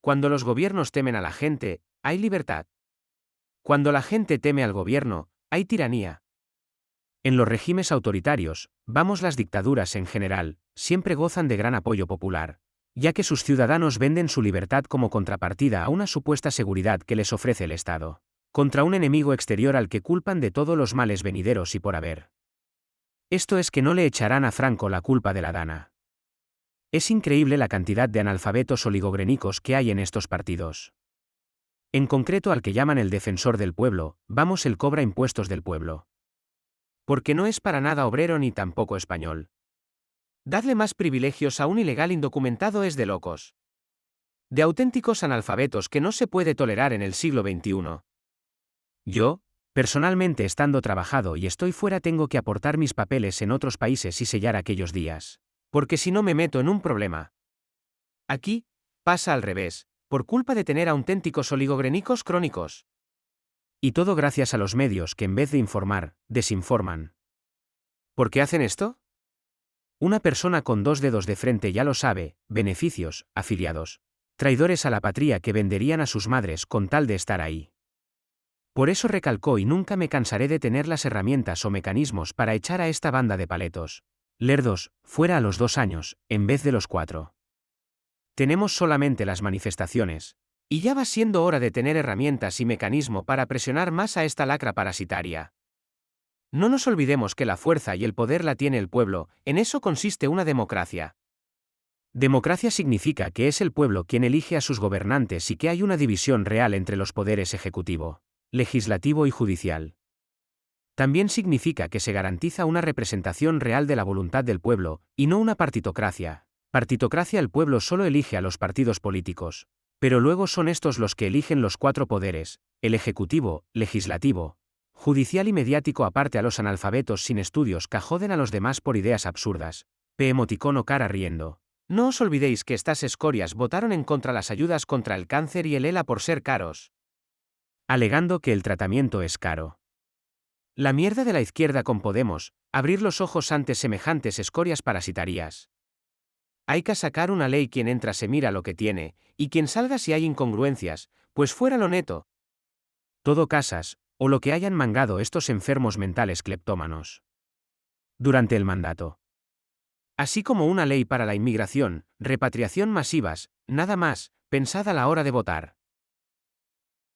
Cuando los gobiernos temen a la gente, hay libertad. Cuando la gente teme al gobierno, hay tiranía. En los regímenes autoritarios, las dictaduras en general, siempre gozan de gran apoyo popular, ya que sus ciudadanos venden su libertad como contrapartida a una supuesta seguridad que les ofrece el Estado, contra un enemigo exterior al que culpan de todos los males venideros y por haber. Esto es que no le echarán a Franco la culpa de la Dana. Es increíble la cantidad de analfabetos oligogrénicos que hay en estos partidos. En concreto al que llaman el defensor del pueblo, él cobra impuestos del pueblo. Porque no es para nada obrero ni tampoco español. Dadle más privilegios a un ilegal indocumentado es de locos. De auténticos analfabetos que no se puede tolerar en el siglo XXI. Yo, personalmente estando trabajado y estoy fuera, tengo que aportar mis papeles en otros países y sellar aquellos días. Porque si no me meto en un problema. Aquí, pasa al revés, por culpa de tener auténticos oligogrénicos crónicos. Y todo gracias a los medios que en vez de informar, desinforman. ¿Por qué hacen esto? Una persona con dos dedos de frente ya lo sabe: beneficios, afiliados. Traidores a la patria que venderían a sus madres con tal de estar ahí. Por eso recalcó, y nunca me cansaré de tener las herramientas o mecanismos para echar a esta banda de paletos, lerdos, fuera a los 2 años, en vez de los 4. Tenemos solamente las manifestaciones, y ya va siendo hora de tener herramientas y mecanismo para presionar más a esta lacra parasitaria. No nos olvidemos que la fuerza y el poder la tiene el pueblo, en eso consiste una democracia. Democracia significa que es el pueblo quien elige a sus gobernantes y que hay una división real entre los poderes ejecutivo, legislativo y judicial. También significa que se garantiza una representación real de la voluntad del pueblo, y no una partitocracia. Partitocracia: el pueblo solo elige a los partidos políticos, pero luego son estos los que eligen los 4 poderes, el ejecutivo, legislativo, judicial y mediático. Aparte, a los analfabetos sin estudios que joden a los demás por ideas absurdas. Emoticono cara riendo. No os olvidéis que estas escorias votaron en contra las ayudas contra el cáncer y el ELA por ser caros, alegando que el tratamiento es caro. La mierda de la izquierda con Podemos, abrir los ojos ante semejantes escorias parasitarias. Hay que sacar una ley: quien entra se mira lo que tiene, y quien salga si hay incongruencias, pues fuera lo neto. Todo casas, o lo que hayan mangado estos enfermos mentales cleptómanos. Durante el mandato. Así como una ley para la inmigración, repatriación masivas, nada más, pensad a la hora de votar.